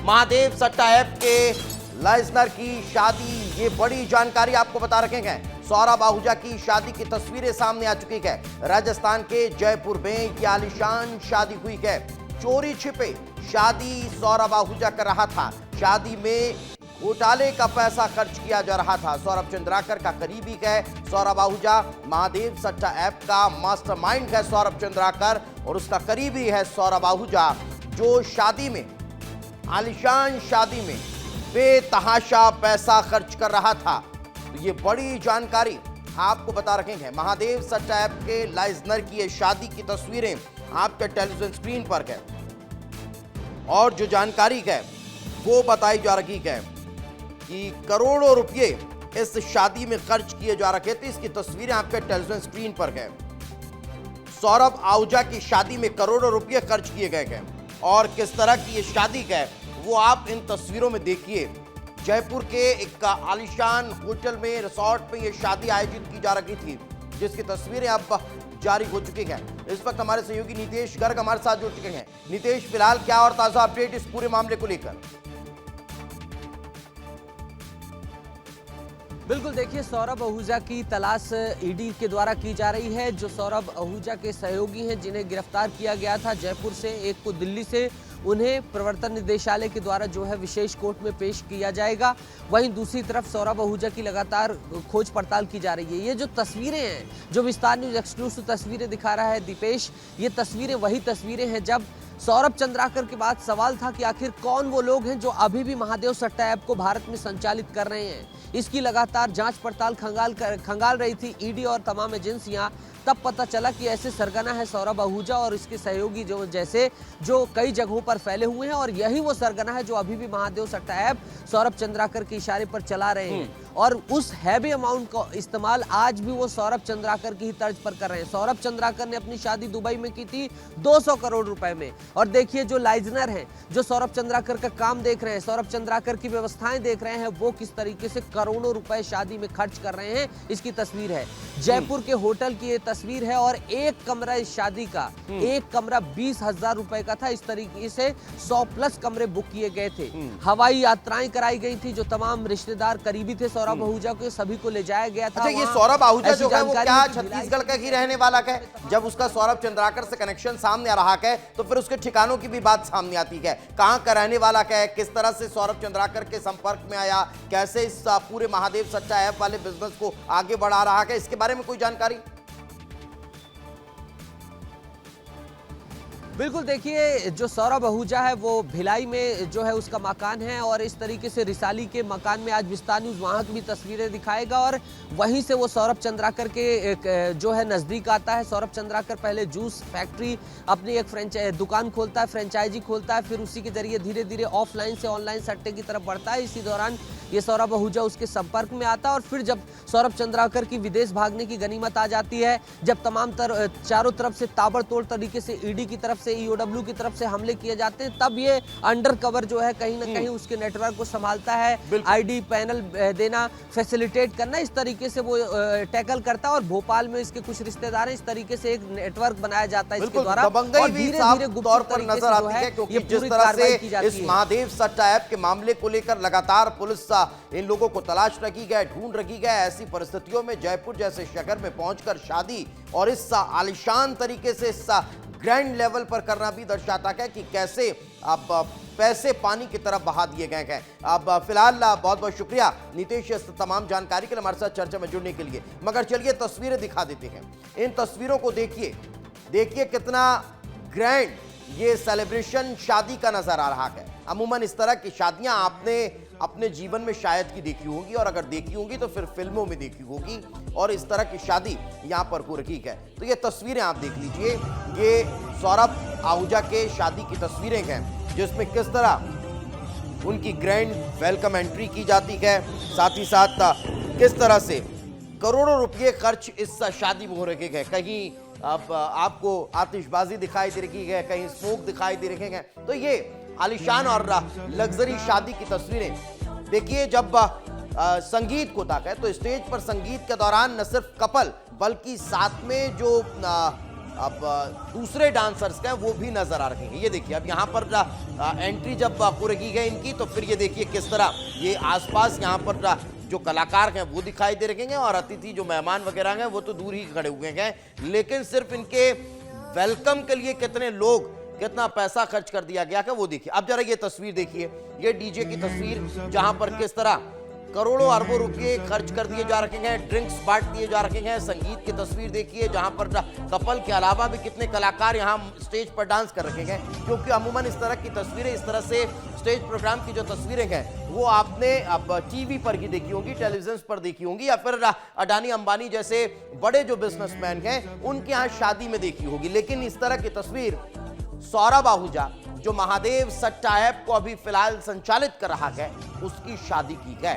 महादेव सट्टा ऐप के लाइजनर की शादी, ये बड़ी जानकारी आपको बता रखे हैं। सौरभ आहूजा की शादी की तस्वीरें सामने आ चुकी है। राजस्थान के जयपुर में ये आलीशान शादी हुई है। चोरी छिपे शादी सौरभ आहूजा कर रहा था। शादी में घोटाले का पैसा खर्च किया जा रहा था। सौरभ चंद्राकर का करीबी है सौरभ आहूजा। महादेव सट्टा ऐप का मास्टरमाइंड है सौरभ चंद्राकर और उसका करीबी है सौरभ आहूजा, जो शादी में, आलीशान शादी में बेतहाशा पैसा खर्च कर रहा था। तो ये बड़ी जानकारी आपको बता रखे हैं। महादेव सट्टा ऐप के लाइजनर की ये शादी की तस्वीरें आपके टेलीविजन स्क्रीन पर है और जो जानकारी है वो बताई जा रही है कि करोड़ों रुपए इस शादी में खर्च किए जा रखे थे। इसकी तस्वीरें आपके टेलीविजन स्क्रीन पर है। सौरभ आहूजा की शादी में करोड़ों रुपए खर्च किए गए हैं और किस तरह की ये शादी है वो आप इन तस्वीरों में देखिए। जयपुर के एक आलीशान होटल में, रिसोर्ट में ये शादी आयोजित की जा रही थी, जिसकी तस्वीरें अब जारी हो चुकी हैं। इस वक्त हमारे सहयोगी नितेश गर्ग हमारे साथ जुड़ चुके हैं। नितेश, फिलहाल क्या और ताजा अपडेट इस पूरे मामले को लेकर? बिल्कुल, देखिए, सौरभ आहूजा की तलाश ईडी के द्वारा की जा रही है। जो सौरभ आहूजा के सहयोगी हैं, जिन्हें गिरफ्तार किया गया था जयपुर से, एक को दिल्ली से, उन्हें प्रवर्तन निदेशालय के द्वारा जो है विशेष कोर्ट में पेश किया जाएगा। वहीं दूसरी तरफ सौरभ आहूजा की लगातार खोज पड़ताल की जा रही है। ये जो तस्वीरें हैं, जो विस्तार न्यूज एक्सक्लूसिव तस्वीरें दिखा रहा है दीपेश, ये तस्वीरें वही तस्वीरें हैं जब सौरभ चंद्राकर के बाद सवाल था कि आखिर कौन वो लोग हैं जो अभी भी महादेव सट्टा ऐप को भारत में संचालित कर रहे हैं। इसकी लगातार जांच पड़ताल खंगाल रही थी ईडी और तमाम एजेंसियां। तब पता चला कि ऐसे सरगना है सौरभ आहूजा और इसके सहयोगी जो कई जगहों पर फैले हुए हैं और यही वो सरगना है जो अभी भी महादेव सट्टा ऐप सौरभ चंद्राकर के इशारे पर चला रहे हैं। और उस हैवी अमाउंट का इस्तेमाल आज भी वो सौरभ चंद्राकर की ही तर्ज पर कर रहे हैं। सौरभ चंद्राकर ने अपनी शादी दुबई में की थी 200 करोड़ रुपए में। और देखिए, जो लाइजनर हैं, जो सौरभ चंद्राकर का काम देख रहे हैं, सौरभ चंद्राकर की व्यवस्थाएं देख रहे हैं, वो किस तरीके से करोड़ों रुपए शादी में खर्च कर रहे हैं, इसकी तस्वीर है। जयपुर के होटल की ये तस्वीर है और एक कमरा इस शादी का, एक कमरा 20,000 रुपए का था। इस तरीके से 100+ कमरे बुक किए गए थे। हवाई यात्राएं कराई गई थी। जो तमाम रिश्तेदार करीबी थे सौरभ आहूजा के, सभी को ले जाया गया था। अच्छा, ये सौरभ आहूजा जो है वो क्या छत्तीसगढ़ का ही रहने वाला है? जब उसका सौरभ चंद्राकर से कनेक्शन सामने आ रहा है तो फिर उसके ठिकानों की भी बात सामने आती है। कहां का रहने वाला है, किस तरह से सौरभ चंद्राकर के संपर्क में आया, कैसे इस पूरे महादेव सट्टा ऐप वाले बिजनेस को आगे बढ़ा रहा है, इसके बारे में कोई जानकारी? बिल्कुल, देखिए, जो सौरभ आहूजा है वो भिलाई में जो है उसका मकान है और इस तरीके से रिसाली के मकान में आज विस्तार न्यूज वहां की भी तस्वीरें दिखाएगा और वहीं से वो सौरभ चंद्राकर के जो है नजदीक आता है। सौरभ चंद्राकर पहले जूस फैक्ट्री, अपनी एक दुकान खोलता है, फ्रेंचाइजी खोलता है, फिर उसी के जरिए धीरे धीरे ऑफलाइन से ऑनलाइन सट्टे की तरफ बढ़ता है। इसी दौरान ये सौरभ आहूजा उसके संपर्क में आता है और फिर जब सौरभ चंद्राकर की विदेश भागने की गनीमत आ जाती है, जब चारों तरफ से ताबड़तोड़ तरीके से ईडी की तरफ से, ईओडब्ल्यू की तरफ से हमले किए जाते हैं, तब ये अंडर कवर जो है कहीं ना कहीं उसके नेटवर्क को संभालता है। आईडी पैनल देना, फैसिलिटेट करना, इस तरीके से वो टैकल करता है और भोपाल में इसके कुछ रिश्तेदार हैं। इस तरीके से एक नेटवर्क बनाया जाता है इसके द्वारा और धीरे-धीरे गुप्त तौर पर नजर आती है क्योंकि जिस तरह से इस महादेव सट्टा ऐप के मामले को लेकर लगातार पुलिस इन लोगों को तलाश रखी गई, ढूंढ रखी गई। ऐसी परिस्थितियों में जयपुर जैसे शहर में पहुंचकर शादी और इस आलीशान तरीके से इस ग्रैंड लेवल पर करना भी दर्शाता है कि कैसे अब पैसे पानी की तरफ बहा दिए गए हैं। अब फिलहाल बहुत बहुत शुक्रिया नितेश इस तमाम जानकारी के लिए हमारे साथ चर्चा में जुड़ने के लिए। मगर चलिए तस्वीरें दिखा देते हैं। इन तस्वीरों को देखिए कितना ग्रैंड ये सेलिब्रेशन शादी का नजर आ रहा है। अमूमन इस तरह की शादियां आपने अपने जीवन में शायद की देखी होंगी और अगर देखी होंगी तो फिर फिल्मों में देखी होगी और इस तरह की शादी यहां पर हो रही है। तो ये तस्वीरें आप देख लीजिए, ये सौरभ आहूजा के शादी की तस्वीरें हैं जिसमें किस तरह उनकी ग्रैंड वेलकम एंट्री की जाती है, साथ ही साथ किस तरह से करोड़ों रुपये खर्च इस शादी में हो रहे हैं। कहीं अब आपको आतिशबाजी दिखाई दे रही है, कहीं स्मोक दिखाई दे रहे हैं। तो ये आलीशान और लग्जरी शादी की तस्वीरें देखिए। जब संगीत को ताक है तो स्टेज पर संगीत के दौरान न सिर्फ कपल बल्कि साथ में जो अब दूसरे डांसर्स का वो भी नजर आ रहे हैं। ये देखिए अब यहाँ पर एंट्री जब पूरी की गई इनकी, तो फिर ये देखिए किस तरह ये आसपास यहाँ पर जो कलाकार हैं वो दिखाई दे रहे हैं और अतिथि जो मेहमान वगैरह हैं वो तो दूर ही खड़े हुए हैं, लेकिन सिर्फ इनके वेलकम के लिए कितने लोग, कितना पैसा खर्च कर दिया गया, वो देखिए। अब जरा ये तस्वीर देखिए, ये डीजे की तस्वीर जहां पर किस तरह करोड़ों अरबों रुपए खर्च कर दिए जा रखे हैं, ड्रिंक्स बांट दिए जा रखे हैं। संगीत की तस्वीर देखिए जहां पर कपल के अलावा भी कितने कलाकार यहां स्टेज पर डांस कर रखे हैं, क्योंकि अमूमन इस तरह की तस्वीरें, इस तरह से स्टेज प्रोग्राम की जो तस्वीरें हैं वो आपने अब टीवी पर ही देखी होंगी, टेलीविजन पर देखी होंगी, या फिर अडानी अंबानी जैसे बड़े जो बिजनेसमैन हैं उनके यहाँ शादी में देखी होगी। लेकिन इस तरह की तस्वीर सौरभ आहूजा जो महादेव सट्टा ऐप को अभी फिलहाल संचालित कर रहा है, उसकी शादी की है।